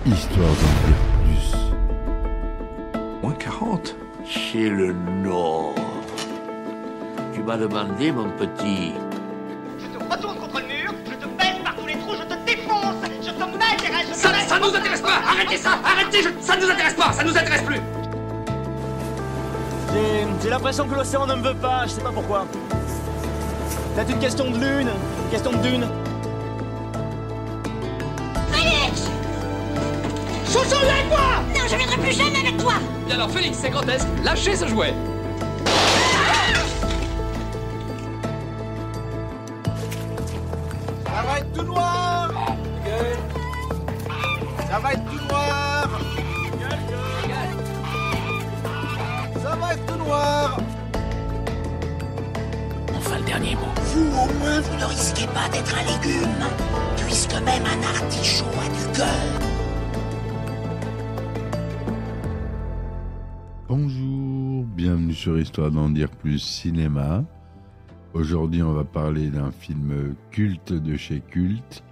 Histoire d'en dire plus. Moins 40. C'est le Nord. Tu m'as demandé, mon petit. Je te retourne contre le mur, je te baisse par tous les trous, je te défonce, je te m'intéresse, Ça nous intéresse pas. Arrêtez ça. Arrêtez. Ça nous intéresse pas. Ça nous intéresse plus. J'ai l'impression que l'océan ne me veut pas, je sais pas pourquoi. Peut-être une question de lune, une question de dune. Félix Chouchou, viens avec moi. Non, je viendrai plus jamais avec toi. Bien alors, Félix, c'est grotesque. Lâchez ce jouet. Ça va être tout noir. Ça va être tout noir. Ça va être tout noir. Enfin, le dernier mot. Vous, au moins, vous ne risquez pas d'être un légume, puisque même un artichaut a du cœur. Bonjour, bienvenue sur Histoire d'en dire plus cinéma. Aujourd'hui, on va parler d'un film culte de chez Culte,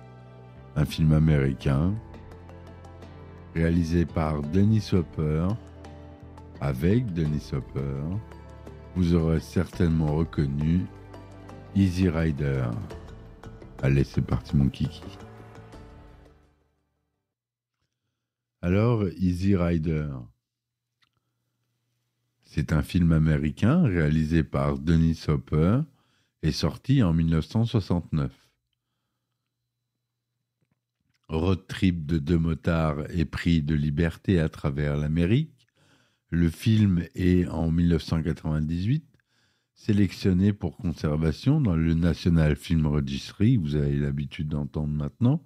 un film américain, réalisé par Dennis Hopper, avec Dennis Hopper. Vous aurez certainement reconnu Easy Rider. Allez, c'est parti mon kiki. Alors, Easy Rider, c'est un film américain réalisé par Dennis Hopper et sorti en 1969. Road trip de deux motards épris de liberté à travers l'Amérique, le film est en 1998 sélectionné pour conservation dans le National Film Registry, vous avez l'habitude d'entendre maintenant,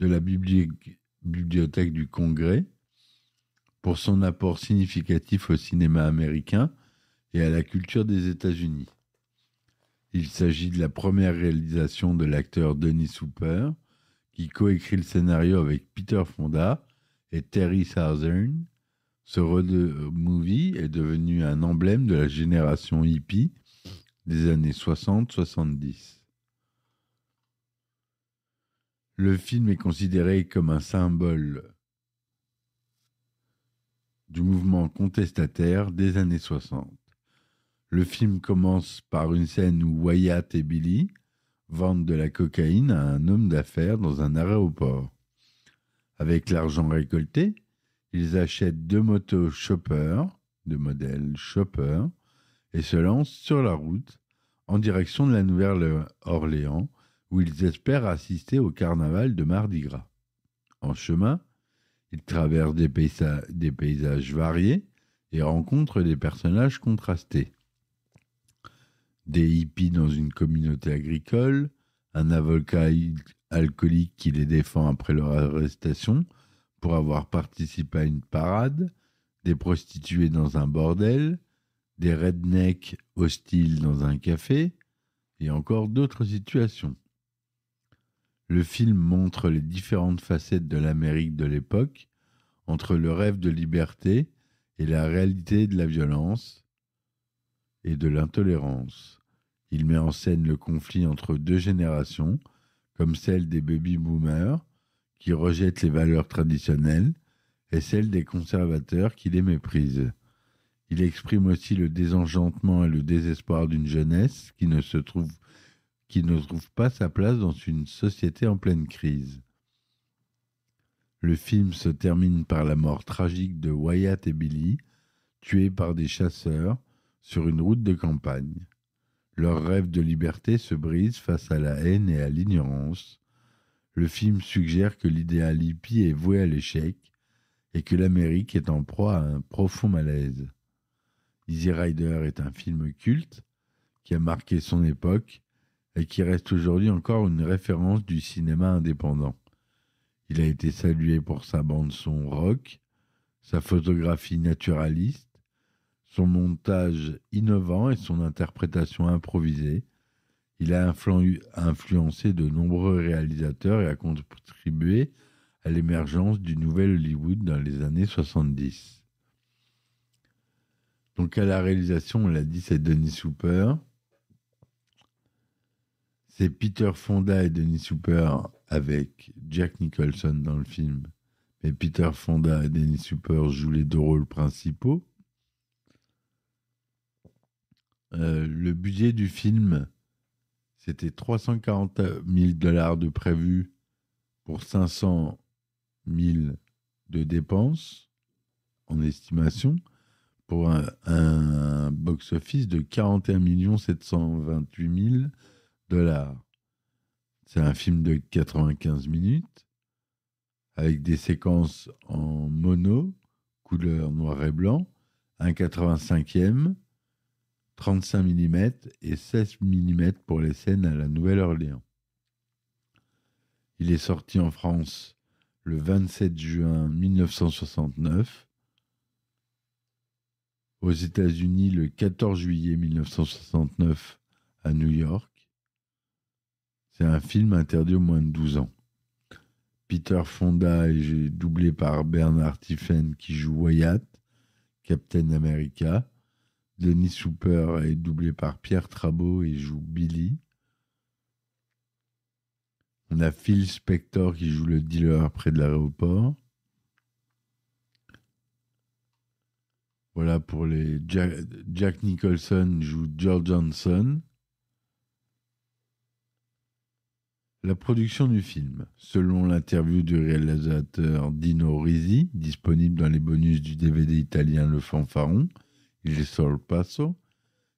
de la Bibliothèque du Congrès, pour son apport significatif au cinéma américain et à la culture des États-Unis. Il s'agit de la première réalisation de l'acteur Dennis Hopper, qui coécrit le scénario avec Peter Fonda et Terry Southern. Ce road movie est devenu un emblème de la génération hippie des années 60-70. Le film est considéré comme un symbole du mouvement contestataire des années 60. Le film commence par une scène où Wyatt et Billy vendent de la cocaïne à un homme d'affaires dans un aéroport. Avec l'argent récolté, ils achètent deux motos Chopper, de modèle Chopper, et se lancent sur la route en direction de la Nouvelle-Orléans, où ils espèrent assister au carnaval de Mardi Gras. En chemin, ils traversent des paysages variés et rencontrent des personnages contrastés. Des hippies dans une communauté agricole, un avocat alcoolique qui les défend après leur arrestation pour avoir participé à une parade, des prostituées dans un bordel, des rednecks hostiles dans un café, et encore d'autres situations. Le film montre les différentes facettes de l'Amérique de l'époque, entre le rêve de liberté et la réalité de la violence et de l'intolérance. Il met en scène le conflit entre deux générations, comme celle des baby-boomers, qui rejettent les valeurs traditionnelles, et celle des conservateurs qui les méprisent. Il exprime aussi le désenchantement et le désespoir d'une jeunesse qui ne trouve pas sa place dans une société en pleine crise. Le film se termine par la mort tragique de Wyatt et Billy, tués par des chasseurs sur une route de campagne. Leur rêve de liberté se brise face à la haine et à l'ignorance. Le film suggère que l'idéal hippie est voué à l'échec et que l'Amérique est en proie à un profond malaise. Easy Rider est un film culte qui a marqué son époque et qui reste aujourd'hui encore une référence du cinéma indépendant. Il a été salué pour sa bande-son rock, sa photographie naturaliste, son montage innovant et son interprétation improvisée. Il a influencé de nombreux réalisateurs et a contribué à l'émergence du nouvel Hollywood dans les années 70. Donc à la réalisation, on l'a dit, c'est Dennis Hopper. C'est Peter Fonda et Dennis Hopper avec Jack Nicholson dans le film, mais Peter Fonda et Dennis Hopper jouent les deux rôles principaux. Le budget du film, c'était 340 000 $ de prévu pour 500 000 de dépenses en estimation, pour un box-office de 41 728 000 $. C'est un film de 95 minutes, avec des séquences en mono, couleur noir et blanc, 1,85e, 35 mm et 16 mm pour les scènes à la Nouvelle-Orléans. Il est sorti en France le 27 juin 1969, aux États-Unis le 14 juillet 1969 à New York. C'est un film interdit aux moins de 12 ans. Peter Fonda est doublé par Bernard Tiffen qui joue Wyatt, Captain America. Dennis Hopper est doublé par Pierre Trabeau et joue Billy. On a Phil Spector qui joue le dealer près de l'aéroport. Voilà pour les... Jack Nicholson joue George Johnson. La production du film, selon l'interview du réalisateur Dino Risi, disponible dans les bonus du DVD italien Le Fanfaron, Il Sol Paso,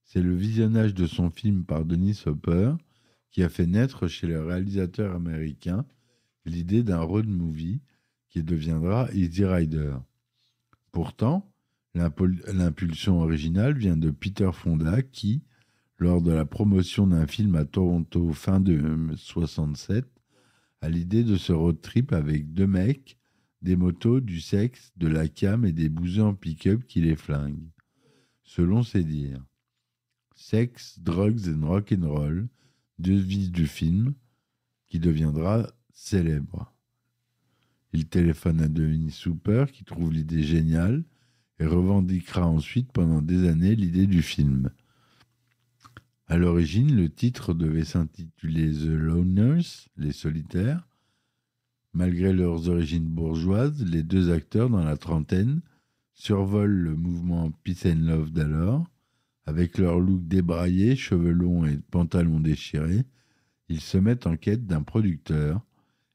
c'est le visionnage de son film par Dennis Hopper qui a fait naître chez le réalisateur américain l'idée d'un road movie qui deviendra Easy Rider. Pourtant, l'impulsion originale vient de Peter Fonda qui, lors de la promotion d'un film à Toronto fin de 1967, a l'idée de ce road trip avec deux mecs, des motos, du sexe, de la cam et des bouseux en pick-up qui les flinguent. Selon ses dires, sex, drugs and rock'n'roll, devise du film, qui deviendra célèbre. Il téléphone à Dennis Hopper qui trouve l'idée géniale et revendiquera ensuite pendant des années l'idée du film. À l'origine, le titre devait s'intituler The Loners, les solitaires. Malgré leurs origines bourgeoises, les deux acteurs, dans la trentaine, survolent le mouvement Peace and Love d'alors. Avec leur look débraillé, cheveux longs et pantalons déchirés, ils se mettent en quête d'un producteur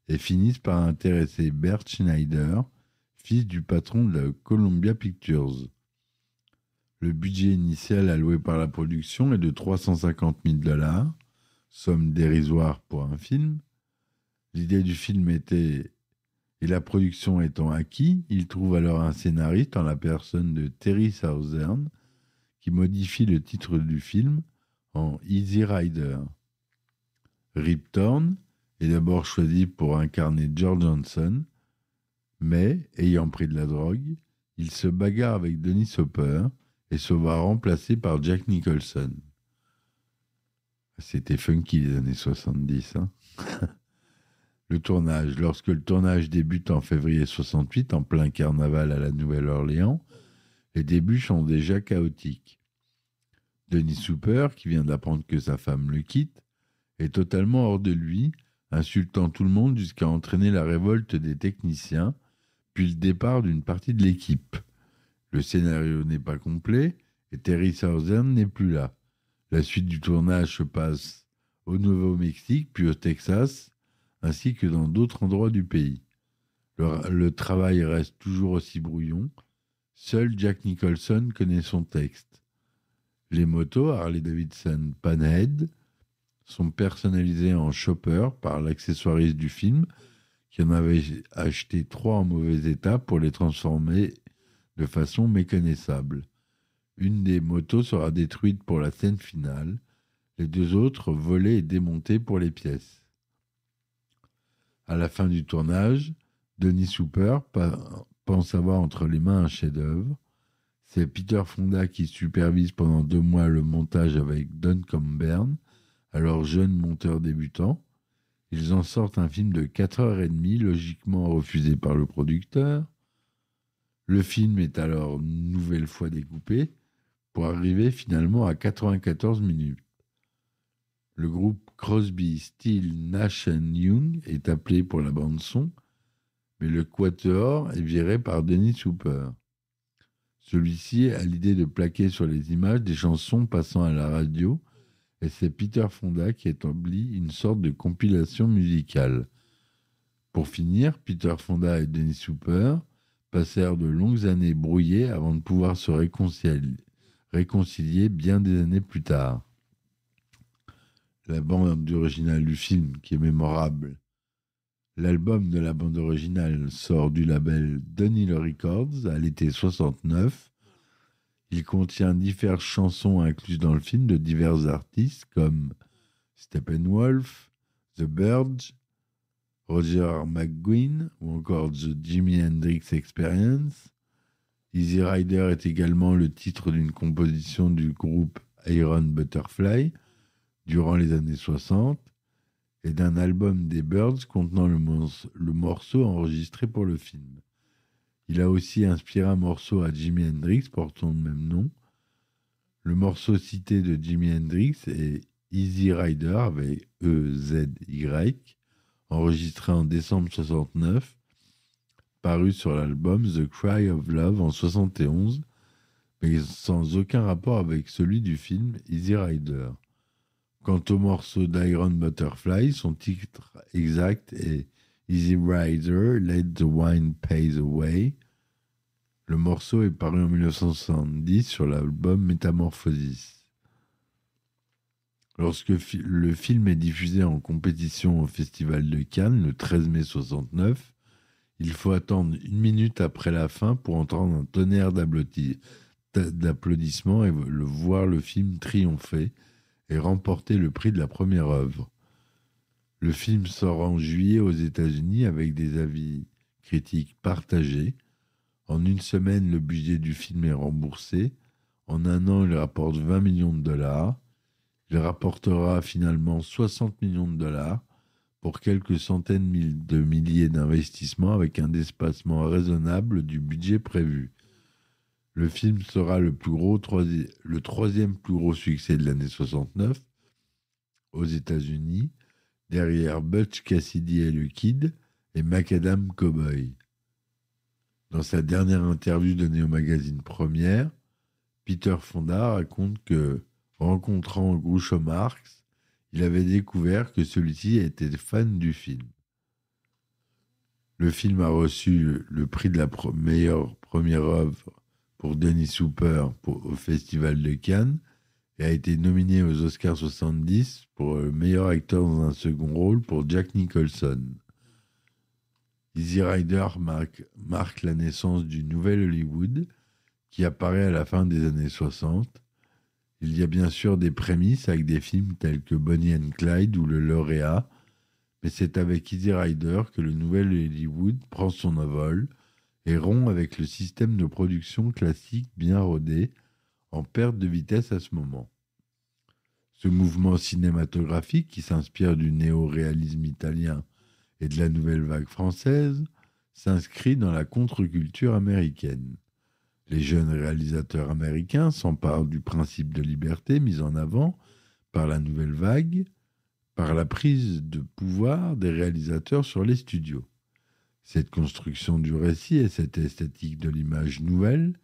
et finissent par intéresser Bert Schneider, fils du patron de la Columbia Pictures. Le budget initial alloué par la production est de 350 000 $, somme dérisoire pour un film. L'idée du film était, et la production étant acquis, il trouve alors un scénariste en la personne de Terry Southern qui modifie le titre du film en Easy Rider. Rip Torn est d'abord choisi pour incarner George Johnson, mais, ayant pris de la drogue, il se bagarre avec Dennis Hopper et se voit remplacé par Jack Nicholson. C'était funky les années 70. Hein. Le tournage. Lorsque le tournage débute en février 68, en plein carnaval à la Nouvelle-Orléans, les débuts sont déjà chaotiques. Dennis Hopper, qui vient d'apprendre que sa femme le quitte, est totalement hors de lui, insultant tout le monde jusqu'à entraîner la révolte des techniciens, puis le départ d'une partie de l'équipe. Le scénario n'est pas complet et Terry Southern n'est plus là. La suite du tournage se passe au Nouveau-Mexique, puis au Texas, ainsi que dans d'autres endroits du pays. Le travail reste toujours aussi brouillon. Seul Jack Nicholson connaît son texte. Les motos Harley-Davidson Panhead sont personnalisées en chopper par l'accessoiriste du film, qui en avait acheté 3 en mauvais état pour les transformer de façon méconnaissable. Une des motos sera détruite pour la scène finale, les 2 autres volées et démontées pour les pièces. À la fin du tournage, Dennis Hopper pense avoir entre les mains un chef-d'œuvre. C'est Peter Fonda qui supervise pendant 2 mois le montage avec Don Coburn, alors jeune monteur débutant. Ils en sortent un film de 4h30, logiquement refusé par le producteur. Le film est alors une nouvelle fois découpé pour arriver finalement à 94 minutes. Le groupe Crosby, Stills, Nash & Young est appelé pour la bande-son. mais le quatuor est viré par Dennis Hooper. Celui-ci a l'idée de plaquer sur les images des chansons passant à la radio, et c'est Peter Fonda qui établit une sorte de compilation musicale. Pour finir, Peter Fonda et Dennis Hooper passèrent de longues années brouillées avant de pouvoir se réconcilier bien des années plus tard. La bande originale du film, qui est mémorable. L'album de la bande originale sort du label Dunn Hill Records à l'été 69. Il contient diverses chansons incluses dans le film de divers artistes comme Steppenwolf, The Byrds, Roger McGuinn ou encore The Jimi Hendrix Experience. Easy Rider est également le titre d'une composition du groupe Iron Butterfly durant les années 60 et d'un album des Byrds contenant le morceau enregistré pour le film. Il a aussi inspiré un morceau à Jimi Hendrix portant le même nom. Le morceau cité de Jimi Hendrix est Easy Rider avec E-Z-Y, enregistré en décembre 69, paru sur l'album The Cry of Love en 71, mais sans aucun rapport avec celui du film Easy Rider. Quant au morceau d'Iron Butterfly, son titre exact est Easy Rider, Let the Wine Pay the Way. Le morceau est paru en 1970 sur l'album Metamorphosis. Lorsque le film est diffusé en compétition au Festival de Cannes le 13 mai 69, il faut attendre 1 minute après la fin pour entendre un tonnerre d'applaudissements et voir le film triompher et remporter le prix de la première œuvre. Le film sort en juillet aux États-Unis avec des avis critiques partagés. En 1 semaine, le budget du film est remboursé. En 1 an, il rapporte 20 millions de dollars. Il rapportera finalement 60 millions de dollars pour quelques centaines de milliers d'investissements avec un dépassement raisonnable du budget prévu. Le film sera le troisième plus gros succès de l'année 69 aux États-Unis, derrière Butch Cassidy et le Kid et Macadam Cowboy. Dans sa dernière interview donnée au magazine Première, Peter Fonda raconte que, rencontrant Groucho Marx, il avait découvert que celui-ci était fan du film. Le film a reçu le prix de la meilleure première œuvre pour Dennis Hooper au Festival de Cannes et a été nominé aux Oscars 70 pour le meilleur acteur dans un second rôle pour Jack Nicholson. Easy Rider marque la naissance du nouvel Hollywood qui apparaît à la fin des années 60. Il y a bien sûr des prémices avec des films tels que Bonnie and Clyde ou Le Lauréat, mais c'est avec Easy Rider que le nouvel Hollywood prend son envol et rompt avec le système de production classique bien rodé, en perte de vitesse à ce moment. Ce mouvement cinématographique, qui s'inspire du néo-réalisme italien et de la nouvelle vague française, s'inscrit dans la contre-culture américaine. Les jeunes réalisateurs américains s'emparent du principe de liberté mis en avant par la nouvelle vague, par la prise de pouvoir des réalisateurs sur les studios. Cette construction du récit et cette esthétique de l'image nouvelle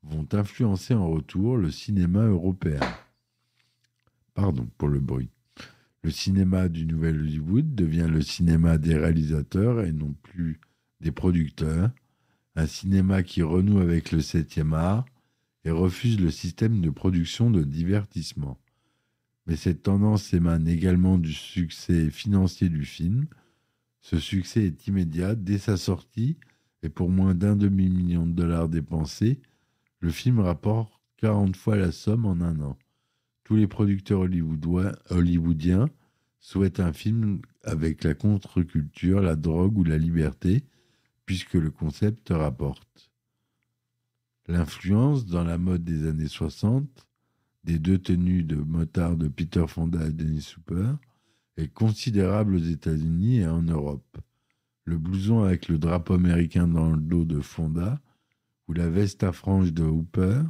vont influencer en retour le cinéma européen. Pardon pour le bruit. Le cinéma du nouvel Hollywood devient le cinéma des réalisateurs et non plus des producteurs, un cinéma qui renoue avec le 7e art et refuse le système de production de divertissement. Mais cette tendance émane également du succès financier du film. Ce succès est immédiat dès sa sortie et pour moins d'1 demi-million de dollars dépensés, le film rapporte 40 fois la somme en 1 an. Tous les producteurs hollywoodiens souhaitent un film avec la contre-culture, la drogue ou la liberté, puisque le concept rapporte. L'influence dans la mode des années 60 des 2 tenues de motard de Peter Fonda et Dennis Hooper est considérable aux États-Unis et en Europe. Le blouson avec le drapeau américain dans le dos de Fonda ou la veste à franges de Hooper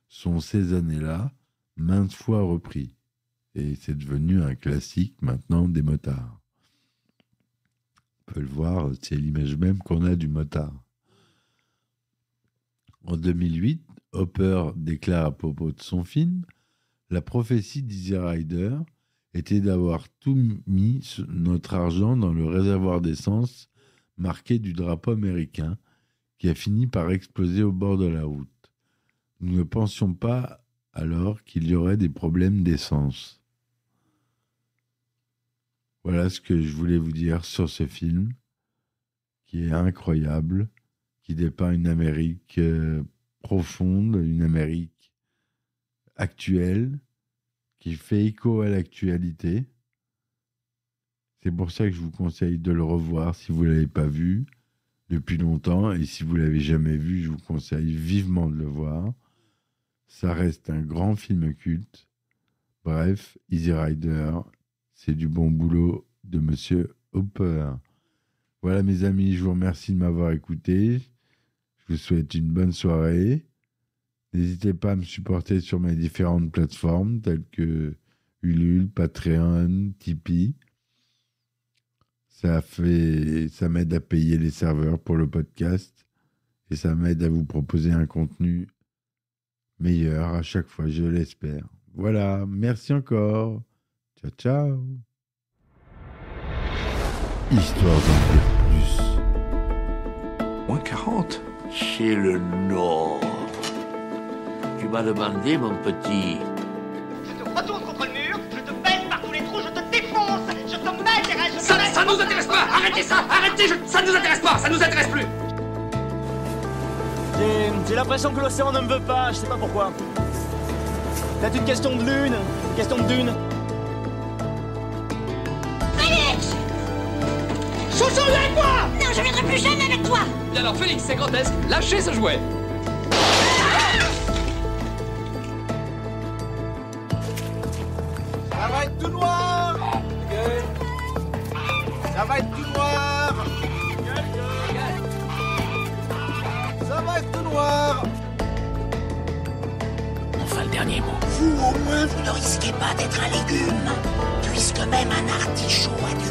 sont ces années-là maintes fois repris. Et c'est devenu un classique maintenant des motards. On peut le voir, c'est l'image même qu'on a du motard. En 2008, Hopper déclare à propos de son film « La prophétie d'Easy Rider était d'avoir tout mis notre argent dans le réservoir d'essence marqué du drapeau américain qui a fini par exploser au bord de la route. Nous ne pensions pas alors qu'il y aurait des problèmes d'essence. » Voilà ce que je voulais vous dire sur ce film, qui est incroyable, qui dépeint une Amérique profonde, une Amérique actuelle, qui fait écho à l'actualité. C'est pour ça que je vous conseille de le revoir si vous ne l'avez pas vu depuis longtemps, et si vous ne l'avez jamais vu, je vous conseille vivement de le voir. Ça reste un grand film culte. Bref, Easy Rider, c'est du bon boulot de Monsieur Hopper. Voilà mes amis, je vous remercie de m'avoir écouté. Je vous souhaite une bonne soirée. N'hésitez pas à me supporter sur mes différentes plateformes telles que Ulule, Patreon, Tipeee. Ça m'aide à payer les serveurs pour le podcast et ça m'aide à vous proposer un contenu meilleur à chaque fois, je l'espère. Voilà, merci encore. Ciao, ciao. Histoire d'en dire plus. Moins 40. C'est le Nord. Tu m'as demandé, mon petit. Je te retourne contre le mur, je te baisse par tous les trous, je te défonce, je te mets derrière, je te Ça mets- nous intéresse pas. Arrêtez ça. Arrêtez. Ça nous intéresse pas. Ça nous intéresse plus. J'ai l'impression que l'océan ne me veut pas, je sais pas pourquoi. Peut-être une question de lune, une question de dune. Félix! Chouchou, viens avec moi! Non, je viendrai plus jamais avec toi! Bien alors, Félix, c'est grotesque. Lâchez ce jouet. Ça va être tout noir. Ça va être tout noir. Ça va être tout noir. Enfin, le dernier mot. Vous, au moins, vous ne risquez pas d'être un légume, puisque même un artichaut a du